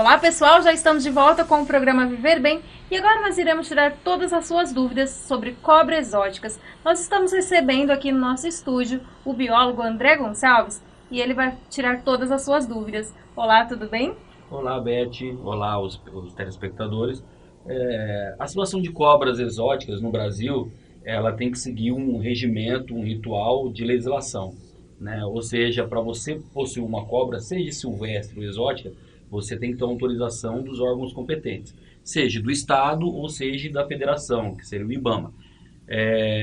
Olá pessoal, já estamos de volta com o programa Viver Bem e agora nós iremos tirar todas as suas dúvidas sobre cobras exóticas. Nós estamos recebendo aqui no nosso estúdio o biólogo André Gonçalves e ele vai tirar todas as suas dúvidas. Olá, tudo bem? Olá, Beth. Olá, os telespectadores. A situação de cobras exóticas no Brasil, ela tem que seguir um regimento, um ritual de legislação, né? Ou seja, para você possuir uma cobra, seja silvestre ou exótica, você tem que ter uma autorização dos órgãos competentes, seja do Estado ou seja da Federação, que seria o IBAMA.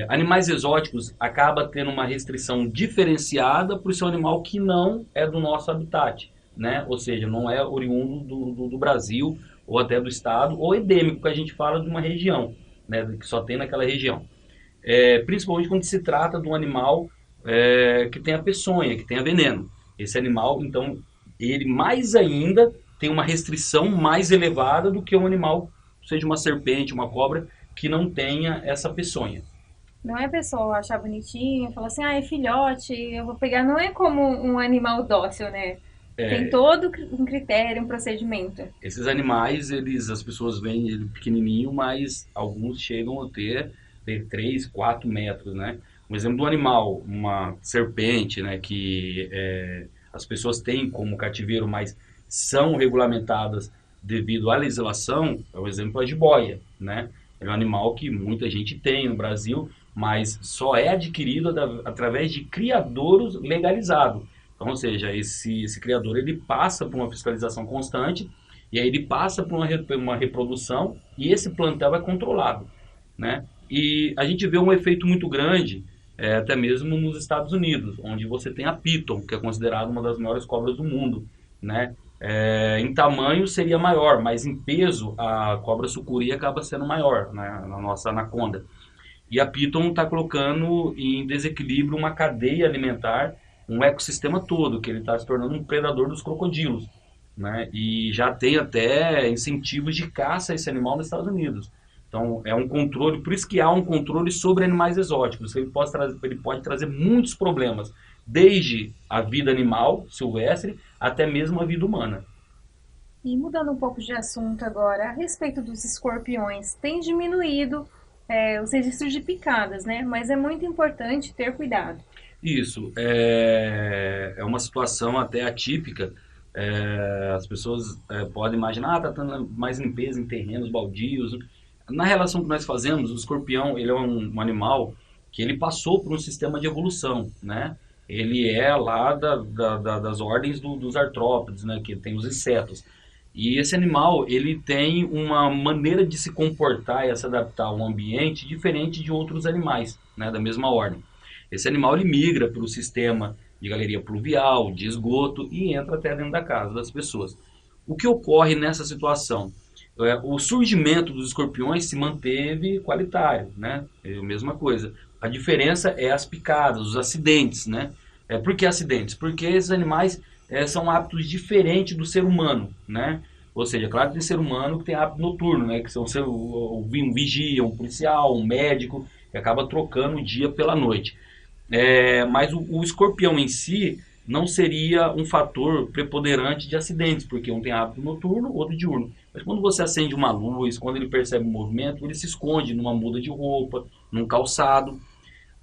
Animais exóticos acaba tendo uma restrição diferenciada por ser um animal que não é do nosso habitat, né? Ou seja, não é oriundo do Brasil ou até do estado, ou endêmico, que a gente fala de uma região, né? Que só tem naquela região. Principalmente quando se trata de um animal que tenha peçonha, que tenha veneno. Esse animal, então, ele mais ainda tem uma restrição mais elevada do que um animal, seja uma serpente, uma cobra, que não tenha essa peçonha. Não é a pessoa achar bonitinho, falar assim, ah, é filhote, eu vou pegar. Não é como um animal dócil, né? Tem todo um critério, um procedimento. Esses animais, as pessoas veem ele pequenininho, mas alguns chegam a ter 3, 4 metros, né? Um exemplo do animal, uma serpente, né, que as pessoas têm como cativeiro, mas são regulamentadas devido à legislação, é o exemplo da jiboia, né? É um animal que muita gente tem no Brasil, mas só é adquirido através de criadouros legalizados. Então, ou seja, esse criador ele passa por uma fiscalização constante e aí ele passa por uma reprodução e esse plantel é controlado, né? E a gente vê um efeito muito grande, até mesmo nos Estados Unidos, onde você tem a Piton, que é considerada uma das maiores cobras do mundo, né? Em tamanho seria maior, mas em peso a cobra sucuri acaba sendo maior, né? Na nossa anaconda. E a Piton está colocando em desequilíbrio uma cadeia alimentar, um ecossistema todo, que ele está se tornando um predador dos crocodilos, né? E já tem até incentivos de caça a esse animal nos Estados Unidos. Então é um controle, por isso que há um controle sobre animais exóticos. Ele pode trazer muitos problemas, desde a vida animal silvestre até mesmo a vida humana. E mudando um pouco de assunto agora, a respeito dos escorpiões, tem diminuído os registros de picadas, né? Mas é muito importante ter cuidado. Isso é uma situação até atípica. As pessoas podem imaginar, tá tendo mais limpeza em terrenos baldios. Na relação que nós fazemos, o escorpião ele é um animal que ele passou por um sistema de evolução, né? Ele é lá das ordens dos artrópodes, né? Que tem os insetos. E esse animal ele tem uma maneira de se comportar e se adaptar ao ambiente diferente de outros animais, né? Da mesma ordem. Esse animal ele migra pelo sistema de galeria pluvial, de esgoto e entra até dentro da casa das pessoas. O que ocorre nessa situação? O surgimento dos escorpiões se manteve qualitário, né? É a mesma coisa. A diferença é as picadas, os acidentes, né? Por que acidentes? Porque esses animais são hábitos diferentes do ser humano, né? Ou seja, claro que tem ser humano que tem hábito noturno, né? Que são um vigia, um policial, um médico, que acaba trocando o dia pela noite. Mas o escorpião em si não seria um fator preponderante de acidentes, porque um tem hábito noturno, outro diurno. Mas quando você acende uma luz, quando ele percebe o movimento, ele se esconde numa muda de roupa, num calçado.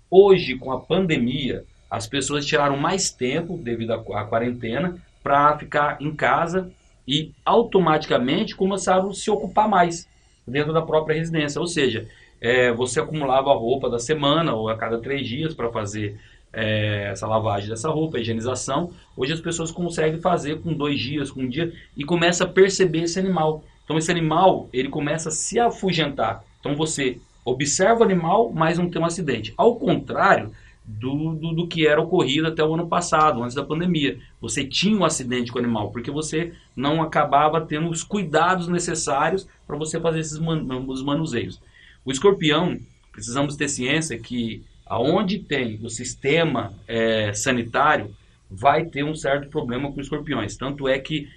Hoje, com a pandemia, as pessoas tiraram mais tempo, devido à quarentena, para ficar em casa e automaticamente começaram a se ocupar mais dentro da própria residência. Ou seja, você acumulava a roupa da semana ou a cada 3 dias para fazer essa lavagem dessa roupa, a higienização. Hoje as pessoas conseguem fazer com 2 dias, com um dia, e começa a perceber esse animal. Então esse animal ele começa a se afugentar. Então você observa o animal, mas não tem um acidente. Ao contrário do que era ocorrido até o ano passado, antes da pandemia. Você tinha um acidente com o animal, porque você não acabava tendo os cuidados necessários para você fazer os manuseios. O escorpião, precisamos ter ciência que aonde tem o sistema sanitário, vai ter um certo problema com os escorpiões. Tanto é que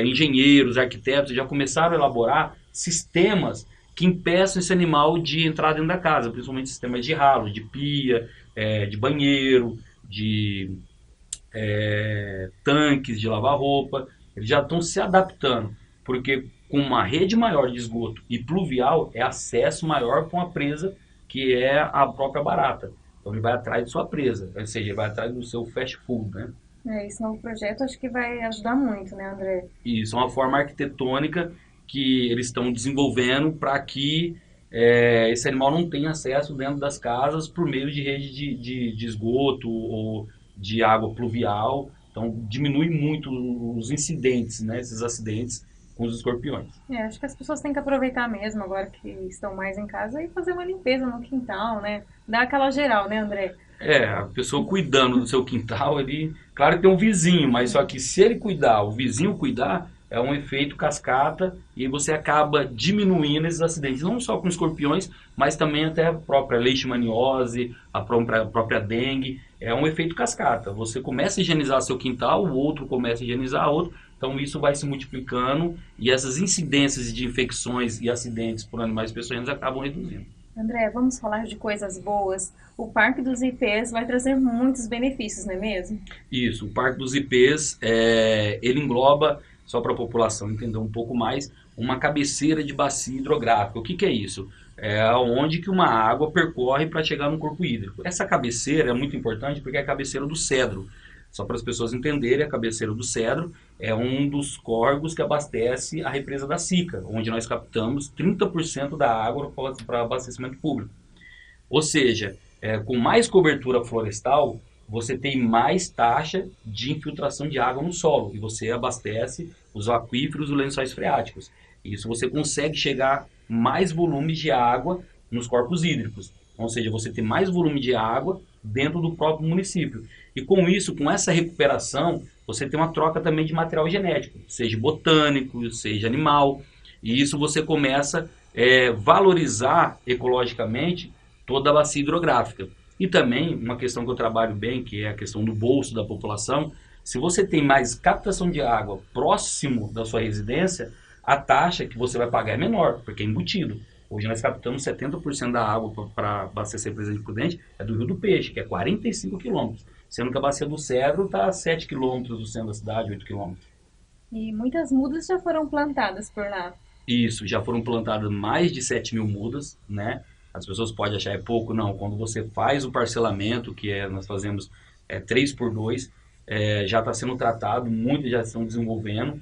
engenheiros, arquitetos já começaram a elaborar sistemas que impeçam esse animal de entrar dentro da casa, principalmente sistemas de ralo, de pia, de banheiro, de tanques de lavar roupa. Eles já estão se adaptando. porque com uma rede maior de esgoto e pluvial é acesso maior para uma presa que é a própria barata. Então ele vai atrás de sua presa, ou seja, ele vai atrás do seu fast food, né? Esse novo projeto acho que vai ajudar muito, né, André? E isso é uma forma arquitetônica que eles estão desenvolvendo para que esse animal não tenha acesso dentro das casas por meio de rede de esgoto ou de água pluvial. Então diminui muito os incidentes, né, esses acidentes com os escorpiões. Acho que as pessoas têm que aproveitar mesmo, agora que estão mais em casa, e fazer uma limpeza no quintal, né? Dar aquela geral, né, André? A pessoa cuidando do seu quintal, ele, claro que tem um vizinho, mas só que se ele cuidar, o vizinho cuidar, é um efeito cascata e você acaba diminuindo esses acidentes, não só com escorpiões, mas também até a própria leishmaniose, a própria dengue, é um efeito cascata. Você começa a higienizar seu quintal, o outro começa a higienizar outro, então isso vai se multiplicando e essas incidências de infecções e acidentes por animais peçonhentos acabam reduzindo. André, vamos falar de coisas boas. O Parque dos Ipês vai trazer muitos benefícios, não é mesmo? Isso, o Parque dos Ipês, ele engloba, só para a população entender um pouco mais, uma cabeceira de bacia hidrográfica. O que é isso? É onde que uma água percorre para chegar no corpo hídrico. Essa cabeceira é muito importante porque é a cabeceira do Cedro. Só para as pessoas entenderem, a cabeceira do Cedro é um dos córregos que abastece a represa da Sica, onde nós captamos 30% da água para abastecimento público. Ou seja, com mais cobertura florestal, você tem mais taxa de infiltração de água no solo e você abastece os aquíferos e os lençóis freáticos. Isso você consegue chegar mais volume de água nos corpos hídricos. Ou seja, você tem mais volume de água dentro do próprio município. E com isso, com essa recuperação, você tem uma troca também de material genético, seja botânico, seja animal. E isso você começa a valorizar ecologicamente toda a bacia hidrográfica. E também, uma questão que eu trabalho bem, que é a questão do bolso da população, se você tem mais captação de água próximo da sua residência, a taxa que você vai pagar é menor, porque é embutido. Hoje nós captamos 70% da água para abastecer Presidente Prudente, é do Rio do Peixe, que é 45 quilômetros, sendo que a bacia do Cedro está a 7 quilômetros do centro da cidade, 8 quilômetros. E muitas mudas já foram plantadas por lá. Isso, já foram plantadas mais de 7 mil mudas, né? As pessoas podem achar é pouco, não. Quando você faz o parcelamento, nós fazemos 3x2, já está sendo tratado, muitas já estão desenvolvendo.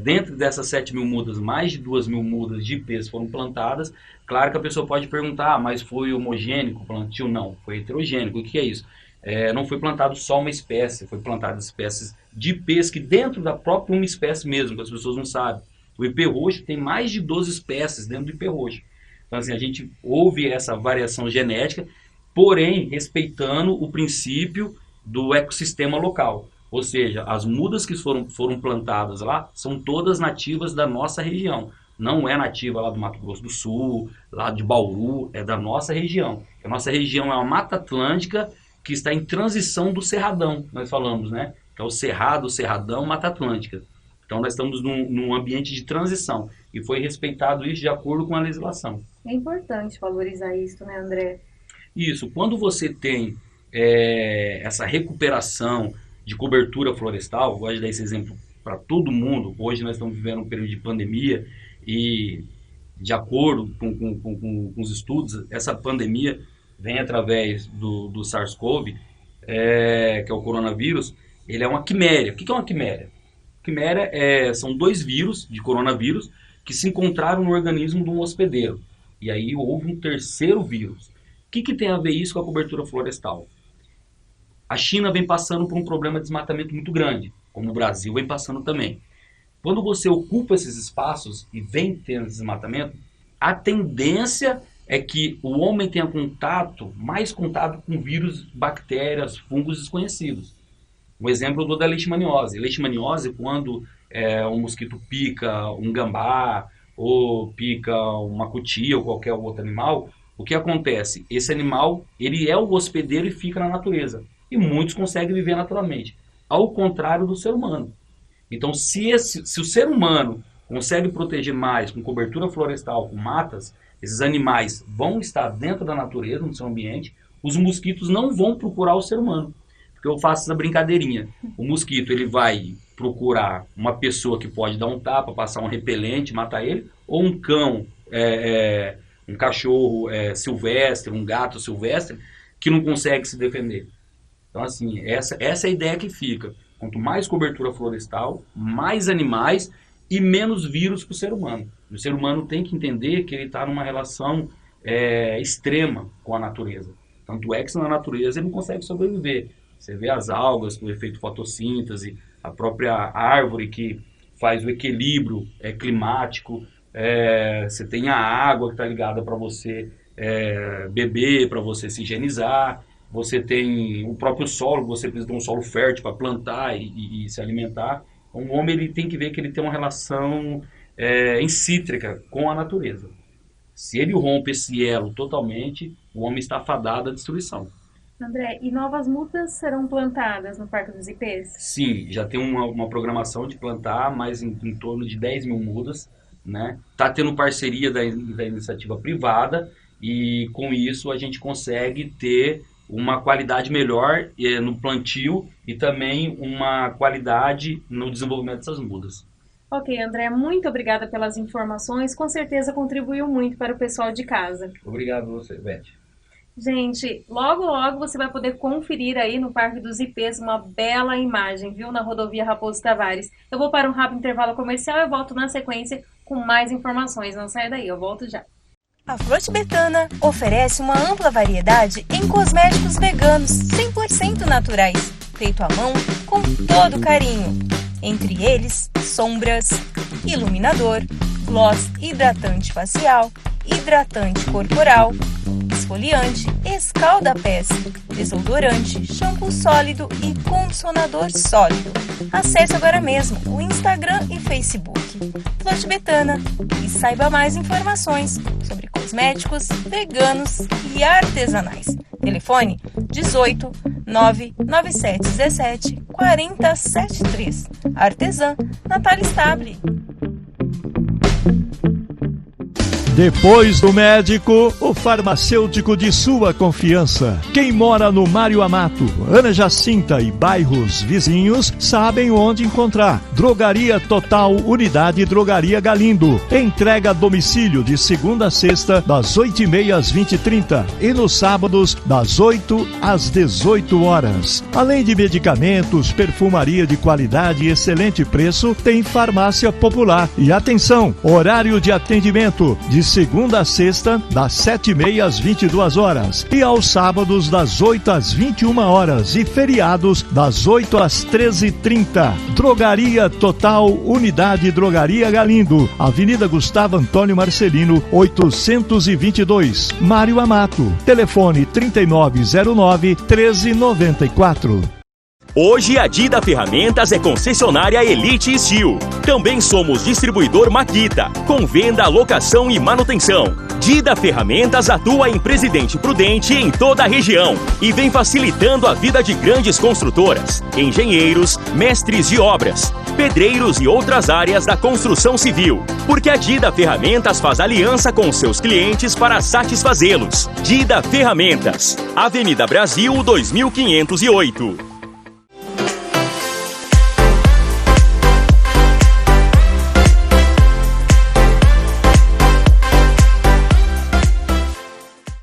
Dentro dessas 7 mil mudas, mais de 2 mil mudas de ipês foram plantadas. Claro que a pessoa pode perguntar, mas foi homogênico o plantio? Não, foi heterogênico. O que é isso? Não foi plantado só uma espécie, foi plantado espécies de ipês que dentro da própria uma espécie mesmo, que as pessoas não sabem. O ipê roxo tem mais de 12 espécies dentro do ipê roxo. Então, assim, a gente houve essa variação genética, porém respeitando o princípio do ecossistema local. Ou seja, as mudas que foram plantadas lá são todas nativas da nossa região. Não é nativa lá do Mato Grosso do Sul, lá de Bauru, é da nossa região. A nossa região é uma Mata Atlântica que está em transição do Cerradão, nós falamos, né? Que é o Cerrado, Cerradão, Mata Atlântica. Então nós estamos num ambiente de transição e foi respeitado isso de acordo com a legislação. É importante valorizar isso, né, André? Isso, quando você tem essa recuperação de cobertura florestal, eu gosto de dar esse exemplo para todo mundo. Hoje nós estamos vivendo um período de pandemia e, de acordo com os estudos, essa pandemia vem através do SARS-CoV, que é o coronavírus. Ele é uma quiméria. O que é uma quiméria? Quiméria são 2 vírus de coronavírus que se encontraram no organismo de um hospedeiro. E aí houve um terceiro vírus. O que tem a ver isso com a cobertura florestal? A China vem passando por um problema de desmatamento muito grande, como o Brasil vem passando também. Quando você ocupa esses espaços e vem tendo desmatamento, a tendência é que o homem tenha mais contato com vírus, bactérias, fungos desconhecidos. Um exemplo eu dou da leishmaniose. Leishmaniose, quando um mosquito pica um gambá, ou pica uma cutia ou qualquer outro animal, o que acontece? Esse animal, ele é o hospedeiro e fica na natureza. E muitos conseguem viver naturalmente. Ao contrário do ser humano. Então, se o ser humano consegue proteger mais com cobertura florestal, com matas, esses animais vão estar dentro da natureza, no seu ambiente, os mosquitos não vão procurar o ser humano. porque eu faço essa brincadeirinha. O mosquito, ele vai procurar uma pessoa que pode dar um tapa, passar um repelente, matar ele, ou um cão, um cachorro silvestre, um gato silvestre, que não consegue se defender. Então, assim, essa é a ideia que fica. Quanto mais cobertura florestal, mais animais e menos vírus para o ser humano. O ser humano tem que entender que ele está numa relação extrema com a natureza. Tanto é que na natureza ele não consegue sobreviver. Você vê as algas com o efeito fotossíntese, a própria árvore que faz o equilíbrio climático, você tem a água que está ligada para você beber, para você se higienizar, você tem o próprio solo, você precisa de um solo fértil para plantar e se alimentar. Então, o homem ele tem que ver que ele tem uma relação encítrica com a natureza. Se ele rompe esse elo totalmente, o homem está fadado à destruição. André, e novas mudas serão plantadas no Parque dos Ipês? Sim, já tem uma programação de plantar mais em torno de 10 mil mudas, né? Está tendo parceria da iniciativa privada e com isso a gente consegue ter uma qualidade melhor no plantio e também uma qualidade no desenvolvimento dessas mudas. Ok, André, muito obrigada pelas informações, com certeza contribuiu muito para o pessoal de casa. Obrigado a você, Beth. Gente, logo você vai poder conferir aí no Parque dos Ipês uma bela imagem, viu, na rodovia Raposo Tavares. Eu vou para um rápido intervalo comercial e volto na sequência com mais informações. Não saia daí, eu volto já. A Flor Tibetana oferece uma ampla variedade em cosméticos veganos 100% naturais, feito à mão com todo carinho. Entre eles, sombras, iluminador, gloss hidratante facial, hidratante corporal, esfoliante, escalda-pés, desodorante, shampoo sólido e condicionador sólido. Acesse agora mesmo o Instagram e Facebook Flor Tibetana e saiba mais informações sobre cosméticos veganos e artesanais. Telefone 18 997 17 40 73. Artesã Natália Stable. Depois do médico, o farmacêutico de sua confiança. Quem mora no Mário Amato, Ana Jacinta e bairros vizinhos sabem onde encontrar. Drogaria Total Unidade Drogaria Galindo. Entrega a domicílio de segunda a sexta, das 8h30 às 20h30 e nos sábados, das 8 às 18 horas. Além de medicamentos, perfumaria de qualidade e excelente preço, tem farmácia popular. E atenção, horário de atendimento de segunda a sexta, das 7h30 às 22 horas e aos sábados das 8 às 21 horas e feriados das 8 às 13h30. Drogaria Total Unidade Drogaria Galindo, Avenida Gustavo Antônio Marcelino, 822, Mário Amato. Telefone 3909-1394. Hoje a Dida Ferramentas é concessionária Elite Steel. Também somos distribuidor Makita, com venda, locação e manutenção. Dida Ferramentas atua em Presidente Prudente em toda a região e vem facilitando a vida de grandes construtoras, engenheiros, mestres de obras, pedreiros e outras áreas da construção civil. Porque a Dida Ferramentas faz aliança com seus clientes para satisfazê-los. Dida Ferramentas, Avenida Brasil 2508.